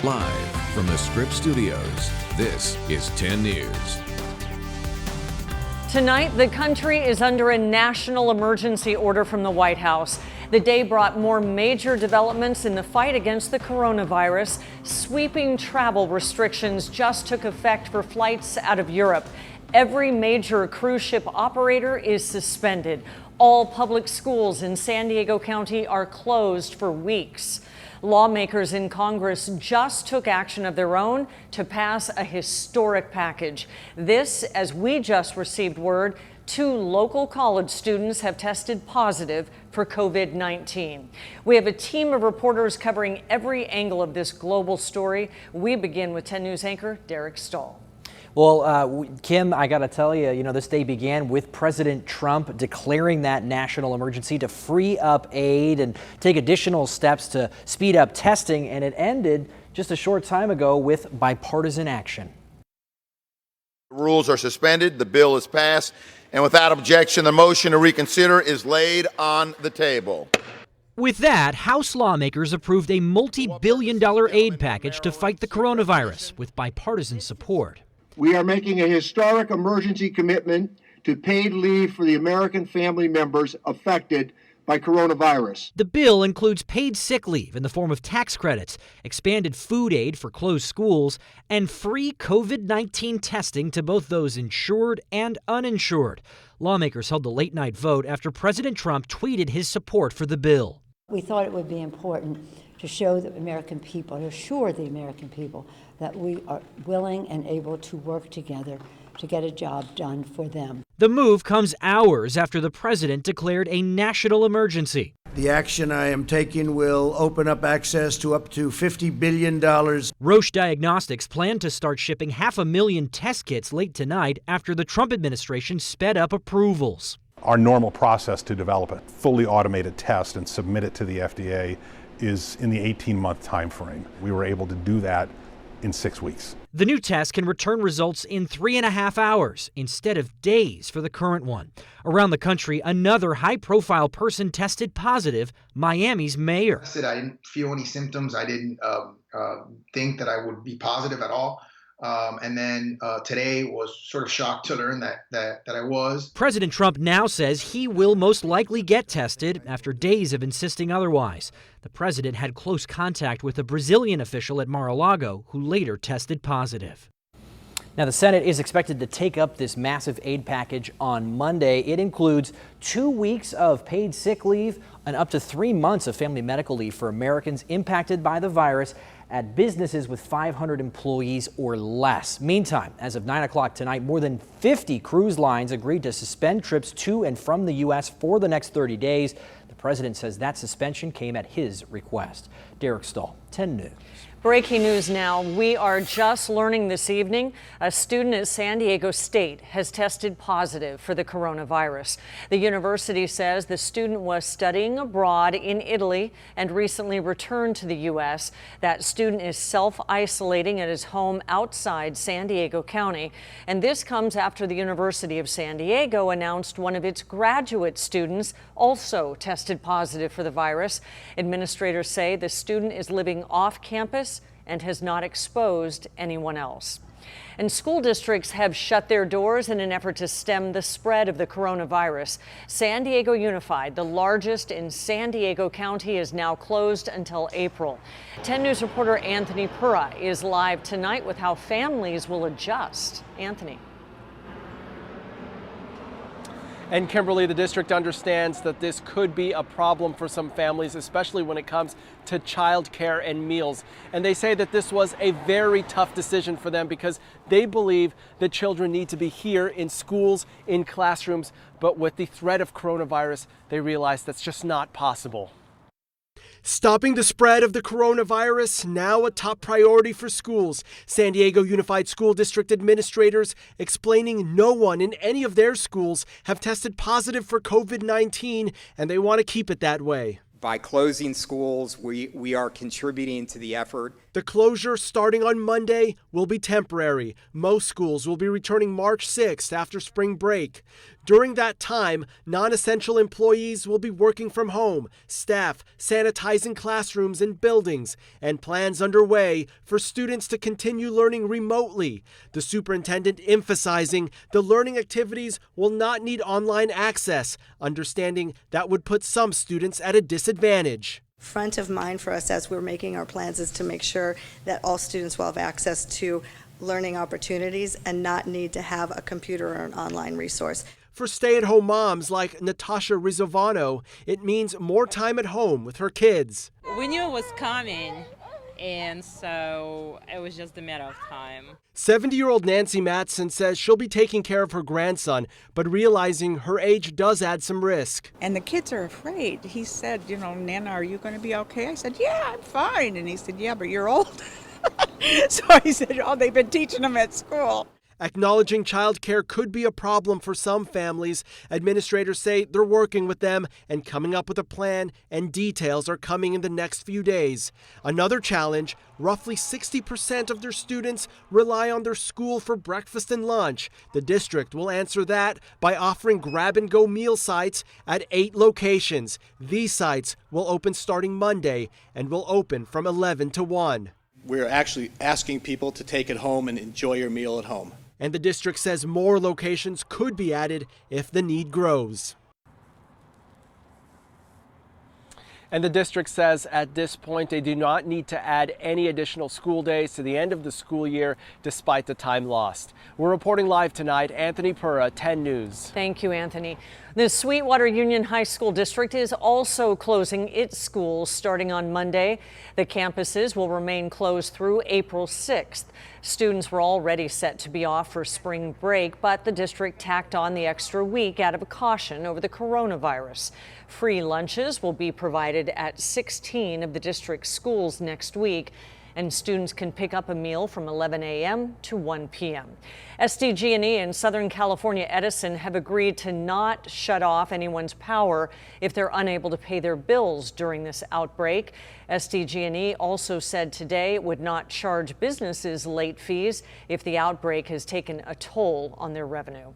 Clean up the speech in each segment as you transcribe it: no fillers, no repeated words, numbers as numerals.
Live from the Scripps Studios, this is 10 News. Tonight, the country is under a national emergency order from the White House. The day brought more major developments in the fight against the coronavirus. Sweeping travel restrictions just took effect for flights out of Europe. Every major cruise ship operator is suspended. All public schools in San Diego County are closed for weeks. Lawmakers in Congress just took action of their own to pass a historic package. This, as we just received word, 2 local college students have tested positive for COVID-19. We have a team of reporters covering every angle of this global story. We begin with 10 News anchor Derek Stahl. Well, Kim, I got to tell you, this day began with President Trump declaring that national emergency to free up aid and take additional steps to speed up testing. And it ended just a short time ago with bipartisan action. The rules are suspended. The bill is passed. And without objection, the motion to reconsider is laid on the table. With that, House lawmakers approved a multi-billion-dollar aid package to fight the coronavirus with bipartisan support. We are making a historic emergency commitment to paid leave for the American family members affected by coronavirus. The bill includes paid sick leave in the form of tax credits, expanded food aid for closed schools, and free COVID-19 testing to both those insured and uninsured. Lawmakers held the late-night vote after President Trump tweeted his support for the bill. We thought it would be important to show the American people, to assure the American people that we are willing and able to work together to get a job done for them. The move comes hours after the president declared a national emergency. The action I am taking will open up access to up to $50 billion. Roche Diagnostics planned to start shipping 500,000 test kits late tonight after the Trump administration sped up approvals. Our normal process to develop a fully automated test and submit it to the FDA is in the 18-month time frame. We were able to do that in 6 weeks. The new test can return results in 3.5 hours instead of days for the current one. Around the country, another high-profile person tested positive, Miami's mayor. I didn't feel any symptoms. I didn't think that I would be positive at all. And then today was sort of shocked to learn that I was. President Trump now says he will most likely get tested after days of insisting otherwise. The president had close contact with a Brazilian official at Mar-a-Lago who later tested positive. Now, the Senate is expected to take up this massive aid package on Monday. It includes 2 weeks of paid sick leave and up to 3 months of family medical leave for Americans impacted by the virus at businesses with 500 employees or less. Meantime, as of 9 o'clock tonight, more than 50 cruise lines agreed to suspend trips to and from the U.S. for the next 30 days. The president says that suspension came at his request. Derek Stahl, 10 News. Breaking news now. We are just learning this evening a student at San Diego State has tested positive for the coronavirus. The university says the student was studying abroad in Italy and recently returned to the U.S. That student is self-isolating at his home outside San Diego County. And this comes after the University of San Diego announced one of its graduate students also tested positive for the virus. Administrators say the student is living off campus and has not exposed anyone else. And school districts have shut their doors in an effort to stem the spread of the coronavirus. San Diego Unified, the largest in San Diego County, is now closed until April. 10 News reporter Anthony Pura is live tonight with how families will adjust. Anthony. And Kimberly, the district understands that this could be a problem for some families, especially when it comes to childcare and meals. And they say that this was a very tough decision for them because they believe that children need to be here in schools, in classrooms. But with the threat of coronavirus, they realize that's just not possible. Stopping the spread of the coronavirus, now a top priority for schools. San Diego Unified School District administrators explaining no one in any of their schools have tested positive for COVID-19, and they want to keep it that way. By closing schools, we are contributing to the effort The closure starting on Monday will be temporary. Most schools will be returning March 6th after spring break. During that time, non-essential employees will be working from home, staff sanitizing classrooms and buildings, and plans underway for students to continue learning remotely. The superintendent emphasizing the learning activities will not need online access, understanding that would put some students at a disadvantage. Front of mind for us as we're making our plans is to make sure that all students will have access to learning opportunities and not need to have a computer or an online resource. For stay-at-home moms like Natasha Rizovano, it means more time at home with her kids. We knew it was coming, and so it was just a matter of time. 70-year-old Nancy Matson says she'll be taking care of her grandson, but realizing her age does add some risk. And the kids are afraid. He said, Nana, are you going to be okay? I said, yeah, I'm fine. And he said, yeah, but you're old. So I said, oh, they've been teaching them at school. Acknowledging childcare could be a problem for some families, administrators say they're working with them and coming up with a plan, and details are coming in the next few days. Another challenge, roughly 60% of their students rely on their school for breakfast and lunch. The district will answer that by offering grab-and-go meal sites at 8 locations. These sites will open starting Monday and will open from 11 to 1. We're actually asking people to take it home and enjoy your meal at home. And the district says more locations could be added if the need grows. And the district says at this point they do not need to add any additional school days to the end of the school year despite the time lost. We're reporting live tonight. Anthony Pura, 10 News. Thank you, Anthony. The Sweetwater Union High School District is also closing its schools starting on Monday. The campuses will remain closed through April 6th. Students were already set to be off for spring break, but the district tacked on the extra week out of caution over the coronavirus. Free lunches will be provided at 16 of the district's schools next week, and students can pick up a meal from 11 a.m. to 1 p.m. SDG&E and Southern California Edison have agreed to not shut off anyone's power if they're unable to pay their bills during this outbreak. SDG&E also said today it would not charge businesses late fees if the outbreak has taken a toll on their revenue.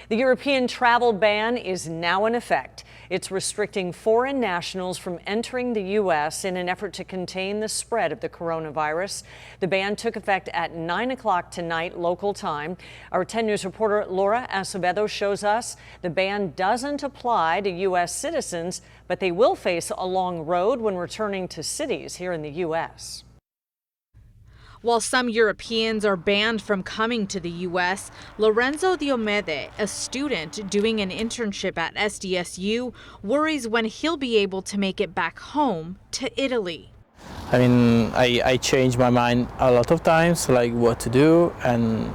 The European travel ban is now in effect. It's restricting foreign nationals from entering the U.S. in an effort to contain the spread of the coronavirus. The ban took effect at 9 o'clock tonight local time. Our 10 News reporter Laura Acevedo shows us the ban doesn't apply to U.S. citizens, but they will face a long road when returning to cities here in the U.S. While some Europeans are banned from coming to the U.S., Lorenzo Diomede, a student doing an internship at SDSU, worries when he'll be able to make it back home to Italy. I mean, I changed my mind a lot of times, like what to do and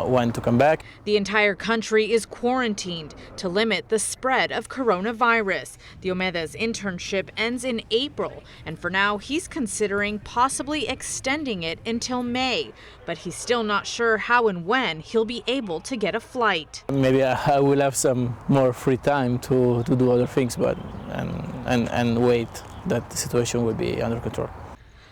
when to come back. The entire country is quarantined to limit the spread of coronavirus. Diomede's internship ends in April, and for now he's considering possibly extending it until May. But he's still not sure how and when he'll be able to get a flight. Maybe I will have some more free time to do other things, but and wait that the situation will be under control.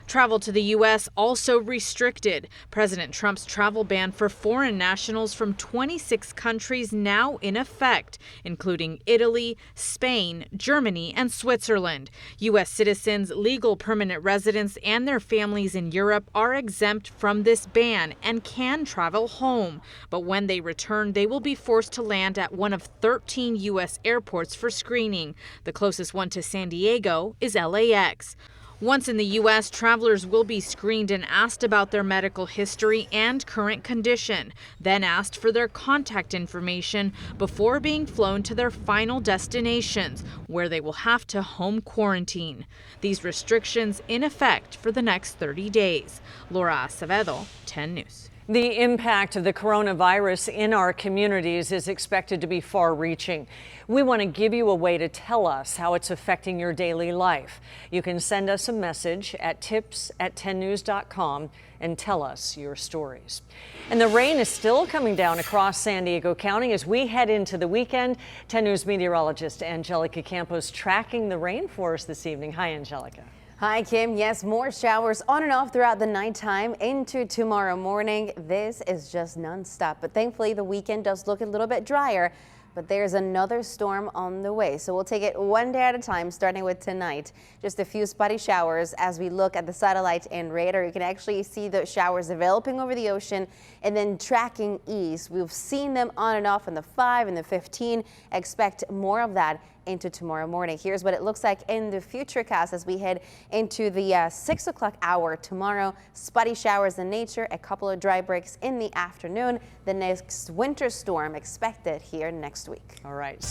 Travel to the U.S. also restricted. President Trump's travel ban for foreign nationals from 26 countries now in effect, including Italy, Spain, Germany, and Switzerland. U.S. citizens, legal permanent residents, and their families in Europe are exempt from this ban and can travel home. But when they return, they will be forced to land at one of 13 U.S. airports for screening. The closest one to San Diego is LAX. Once in the U.S., travelers will be screened and asked about their medical history and current condition, then asked for their contact information before being flown to their final destinations, where they will have to home quarantine. These restrictions in effect for the next 30 days. Laura Acevedo, 10 News. The impact of the coronavirus in our communities is expected to be far-reaching. We want to give you a way to tell us how it's affecting your daily life. You can send us a message at tips@10news.com and tell us your stories. And the rain is still coming down across San Diego County as we head into the weekend. 10 News meteorologist Angelica Campos tracking the rain for us this evening. Hi, Angelica. Hi, Kim. Yes, more showers on and off throughout the nighttime into tomorrow morning. This is just nonstop. But thankfully, the weekend does look a little bit drier. But there's another storm on the way. So we'll take it one day at a time, starting with tonight. Just a few spotty showers as we look at the satellite and radar. You can actually see the showers developing over the ocean and then tracking east. We've seen them on and off in the 5 and the 15. Expect more of that into tomorrow morning. Here's what it looks like in the futurecast as we head into the 6 o'clock hour tomorrow. Spotty showers in nature, a couple of dry breaks in the afternoon. The next winter storm expected here next week. All right.